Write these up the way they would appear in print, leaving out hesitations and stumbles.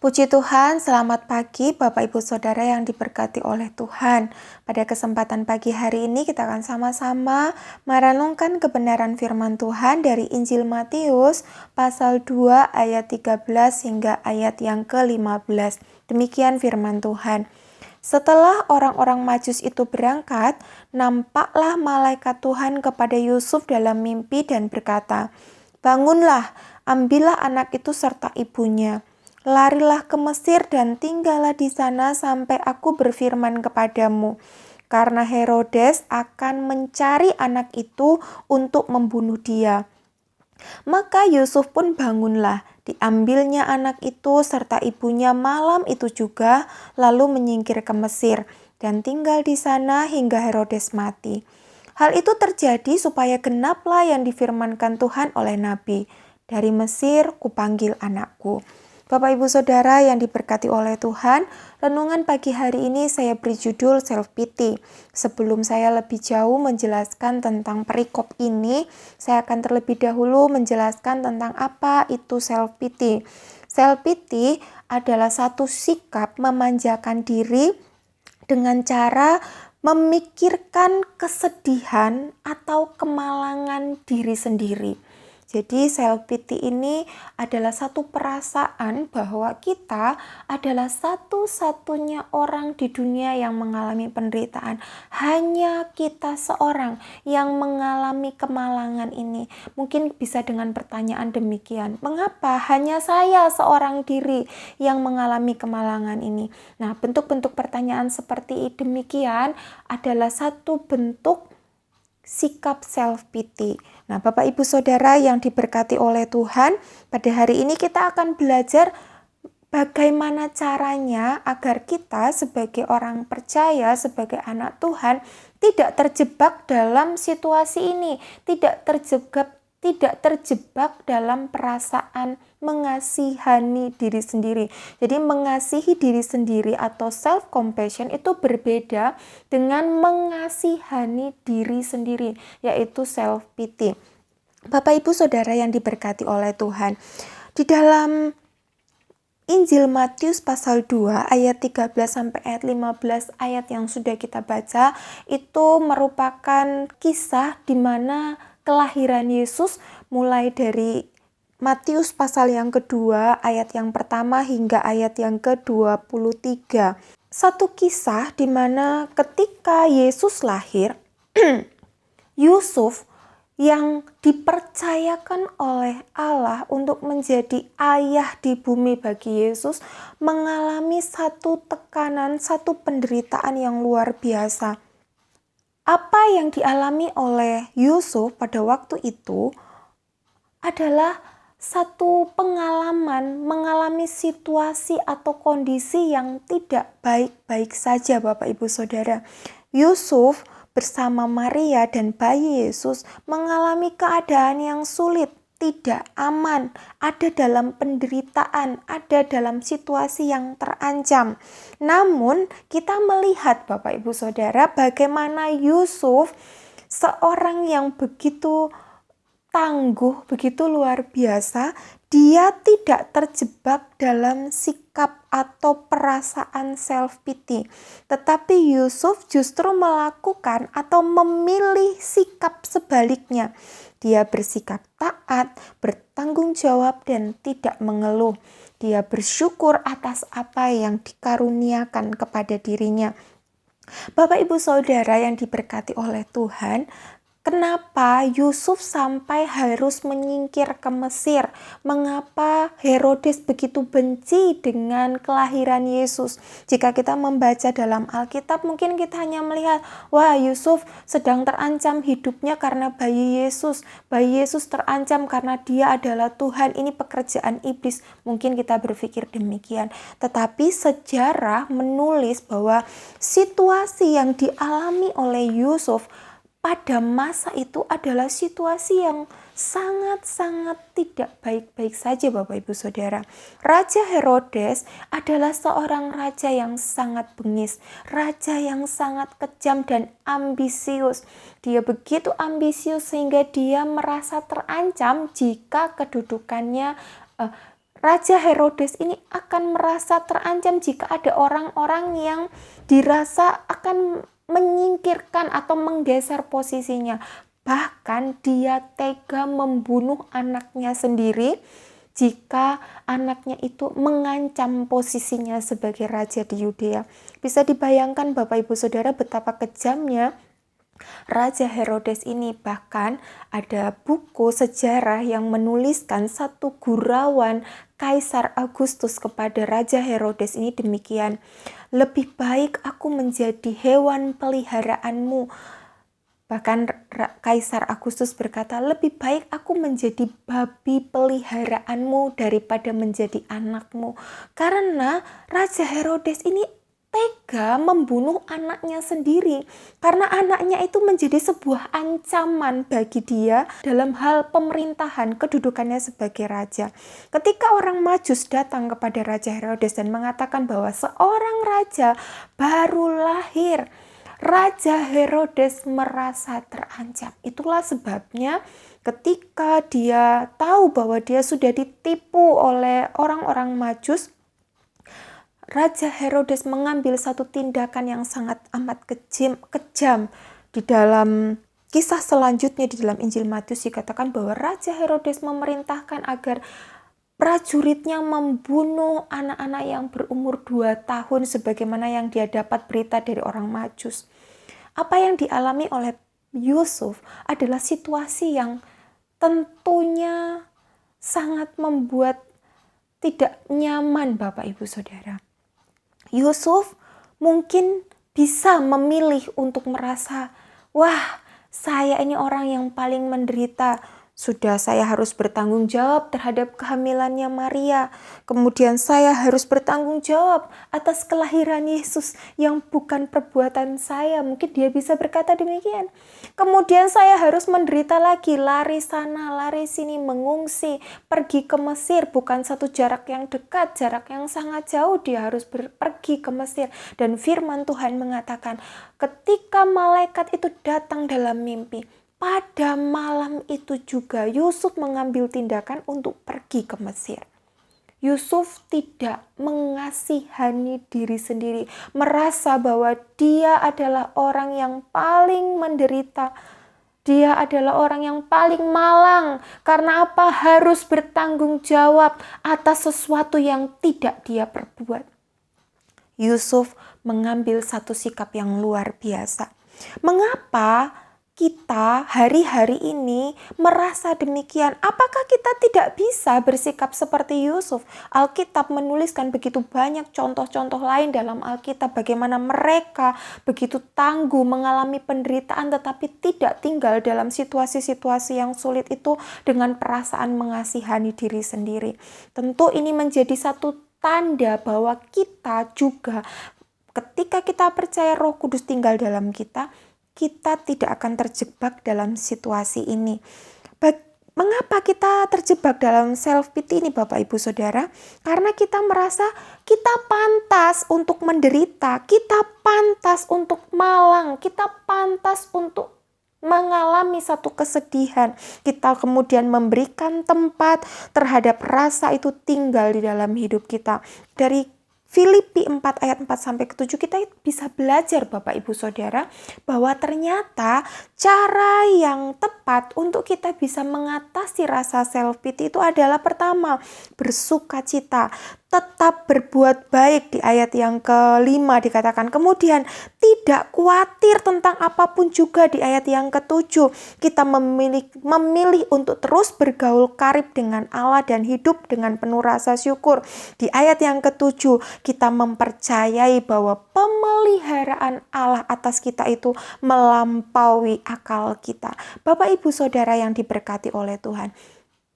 Puji Tuhan, selamat pagi Bapak Ibu Saudara yang diberkati oleh Tuhan. Pada kesempatan pagi hari ini kita akan sama-sama merenungkan kebenaran firman Tuhan dari Injil Matius pasal 2 ayat 13 hingga ayat yang ke-15. Demikian firman Tuhan. Setelah orang-orang Majus itu berangkat, nampaklah malaikat Tuhan kepada Yusuf dalam mimpi dan berkata, "Bangunlah, ambillah anak itu serta ibunya. Larilah ke Mesir dan tinggallah di sana sampai aku berfirman kepadamu. Karena Herodes akan mencari anak itu untuk membunuh dia." Maka Yusuf pun bangunlah, diambilnya anak itu serta ibunya malam itu juga, lalu menyingkir ke Mesir dan tinggal di sana hingga Herodes mati. Hal itu terjadi supaya genaplah yang difirmankan Tuhan oleh Nabi, "Dari Mesir kupanggil anakku." Bapak Ibu Saudara yang diberkati oleh Tuhan, renungan pagi hari ini saya beri judul self pity. Sebelum saya lebih jauh menjelaskan tentang perikop ini, saya akan terlebih dahulu menjelaskan tentang apa itu self pity. Self pity adalah satu sikap memanjakan diri dengan cara memikirkan kesedihan atau kemalangan diri sendiri. Jadi self pity ini adalah satu perasaan bahwa kita adalah satu-satunya orang di dunia yang mengalami penderitaan. Hanya kita seorang yang mengalami kemalangan ini. Mungkin bisa dengan pertanyaan demikian, mengapa hanya saya seorang diri yang mengalami kemalangan ini? Nah, bentuk-bentuk pertanyaan seperti demikian adalah satu bentuk sikap self pity. Nah, Bapak Ibu Saudara yang diberkati oleh Tuhan, pada hari ini kita akan belajar bagaimana caranya agar kita sebagai orang percaya, sebagai anak Tuhan, tidak terjebak dalam situasi ini, tidak terjebak dalam perasaan mengasihani diri sendiri. Jadi mengasihi diri sendiri atau self compassion itu berbeda dengan mengasihani diri sendiri, yaitu self pity. Bapak Ibu Saudara yang diberkati oleh Tuhan, di dalam Injil Matius pasal 2 ayat 13 sampai ayat 15 ayat yang sudah kita baca itu merupakan kisah di mana kelahiran Yesus mulai dari Matius pasal yang kedua ayat yang pertama hingga ayat yang ke-23. Satu kisah di mana ketika Yesus lahir, Yusuf yang dipercayakan oleh Allah untuk menjadi ayah di bumi bagi Yesus mengalami satu tekanan, satu penderitaan yang luar biasa. Apa yang dialami oleh Yusuf pada waktu itu adalah satu pengalaman mengalami situasi atau kondisi yang tidak baik-baik saja, Bapak Ibu Saudara. Yusuf bersama Maria dan bayi Yesus mengalami keadaan yang sulit, tidak aman, ada dalam penderitaan, ada dalam situasi yang terancam. Namun kita melihat Bapak Ibu Saudara bagaimana Yusuf, seorang yang begitu tangguh, begitu luar biasa, dia tidak terjebak dalam sikap atau perasaan self pity. Tetapi Yusuf justru melakukan atau memilih sikap sebaliknya. Dia bersikap taat, bertanggung jawab dan tidak mengeluh. Dia bersyukur atas apa yang dikaruniakan kepada dirinya. Bapak Ibu Saudara yang diberkati oleh Tuhan, kenapa Yusuf sampai harus menyingkir ke Mesir? Mengapa Herodes begitu benci dengan kelahiran Yesus? Jika kita membaca dalam Alkitab, mungkin kita hanya melihat, wah, Yusuf sedang terancam hidupnya karena bayi Yesus. Bayi Yesus terancam karena dia adalah Tuhan. Ini pekerjaan iblis. Mungkin kita berpikir demikian. Tetapi sejarah menulis bahwa situasi yang dialami oleh Yusuf pada masa itu adalah situasi yang sangat-sangat tidak baik-baik saja, Bapak Ibu Saudara. Raja Herodes adalah seorang raja yang sangat bengis, raja yang sangat kejam dan ambisius. Dia begitu ambisius sehingga dia merasa terancam jika kedudukannya Raja Herodes ini akan merasa terancam jika ada orang-orang yang dirasa akan menyingkirkan atau menggeser posisinya. Bahkan dia tega membunuh anaknya sendiri jika anaknya itu mengancam posisinya sebagai raja di Yudea. Bisa dibayangkan Bapak Ibu Saudara betapa kejamnya Raja Herodes ini. Bahkan ada buku sejarah yang menuliskan satu gurauan Kaisar Agustus kepada Raja Herodes ini demikian, "Lebih baik aku menjadi hewan peliharaanmu." Bahkan Kaisar Agustus berkata, "Lebih baik aku menjadi babi peliharaanmu daripada menjadi anakmu." Karena Raja Herodes ini tega membunuh anaknya sendiri, karena anaknya itu menjadi sebuah ancaman bagi dia dalam hal pemerintahan, kedudukannya sebagai raja. Ketika orang Majus datang kepada Raja Herodes dan mengatakan bahwa seorang raja baru lahir, Raja Herodes merasa terancam. Itulah sebabnya ketika dia tahu bahwa dia sudah ditipu oleh orang-orang Majus, Raja Herodes mengambil satu tindakan yang sangat amat kejam. Di dalam kisah selanjutnya di dalam Injil Matius dikatakan bahwa Raja Herodes memerintahkan agar prajuritnya membunuh anak-anak yang berumur 2 tahun sebagaimana yang dia dapat berita dari orang Majus. Apa yang dialami oleh Yusuf adalah situasi yang tentunya sangat membuat tidak nyaman Bapak Ibu Saudara. Yusuf mungkin bisa memilih untuk merasa, wah, saya ini orang yang paling menderita. Sudah saya harus bertanggung jawab terhadap kehamilannya Maria. Kemudian saya harus bertanggung jawab atas kelahiran Yesus yang bukan perbuatan saya. Mungkin dia bisa berkata demikian. Kemudian saya harus menderita lagi, lari sana, lari sini, mengungsi, pergi ke Mesir. Bukan satu jarak yang dekat, jarak yang sangat jauh. Dia harus pergi ke Mesir. Dan firman Tuhan mengatakan, ketika malaikat itu datang dalam mimpi, pada malam itu juga Yusuf mengambil tindakan untuk pergi ke Mesir. Yusuf tidak mengasihani diri sendiri, merasa bahwa dia adalah orang yang paling menderita. Dia adalah orang yang paling malang. Karena apa? Harus bertanggung jawab atas sesuatu yang tidak dia perbuat. Yusuf mengambil satu sikap yang luar biasa. Mengapa kita hari-hari ini merasa demikian? Apakah kita tidak bisa bersikap seperti Yusuf? Alkitab menuliskan begitu banyak contoh-contoh lain dalam Alkitab bagaimana mereka begitu tangguh mengalami penderitaan tetapi tidak tinggal dalam situasi-situasi yang sulit itu dengan perasaan mengasihani diri sendiri. Tentu ini menjadi satu tanda bahwa kita juga ketika kita percaya Roh Kudus tinggal dalam kita tidak akan terjebak dalam situasi ini. Mengapa kita terjebak dalam self-pity ini Bapak Ibu Saudara? Karena kita merasa kita pantas untuk menderita, kita pantas untuk malang, kita pantas untuk mengalami satu kesedihan. Kita kemudian memberikan tempat terhadap rasa itu tinggal di dalam hidup kita. Dari Filipi 4 ayat 4 sampai ke 7 kita bisa belajar Bapak Ibu Saudara bahwa ternyata cara yang tepat untuk kita bisa mengatasi rasa self pity itu adalah pertama, bersukacita, tetap berbuat baik di ayat yang kelima dikatakan. Kemudian tidak khawatir tentang apapun juga di ayat yang ketujuh. Kita memilih untuk terus bergaul karib dengan Allah dan hidup dengan penuh rasa syukur. Di ayat yang ketujuh kita mempercayai bahwa pemeliharaan Allah atas kita itu melampaui akal kita. Bapak Ibu Saudara yang diberkati oleh Tuhan,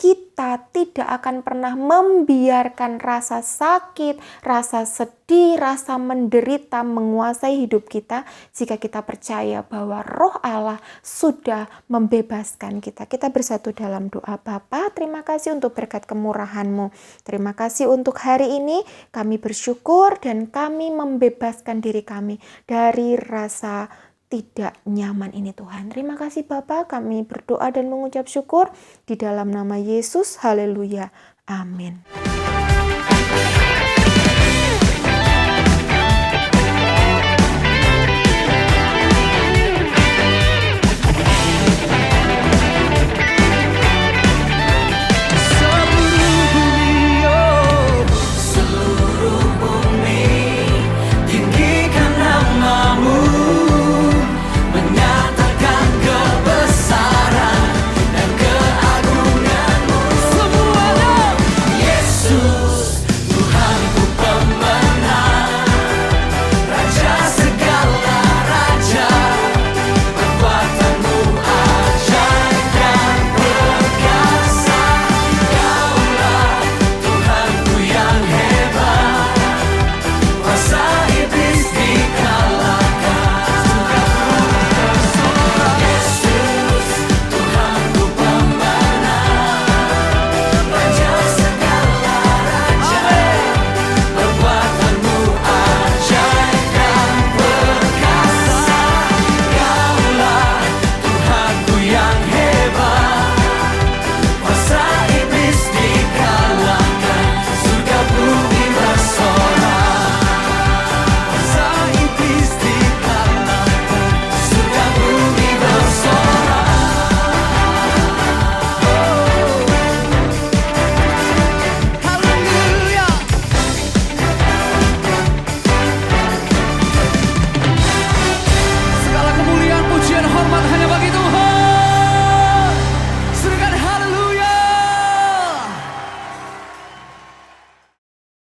kita tidak akan pernah membiarkan rasa sakit, rasa sedih, rasa menderita menguasai hidup kita jika kita percaya bahwa Roh Allah sudah membebaskan kita. Kita bersatu dalam doa. Bapa, terima kasih untuk berkat kemurahan-Mu. Terima kasih untuk hari ini. Kami bersyukur dan kami membebaskan diri kami dari rasa tidak nyaman ini Tuhan. Terima kasih Bapa, kami berdoa dan mengucap syukur di dalam nama Yesus. Haleluya. Amin.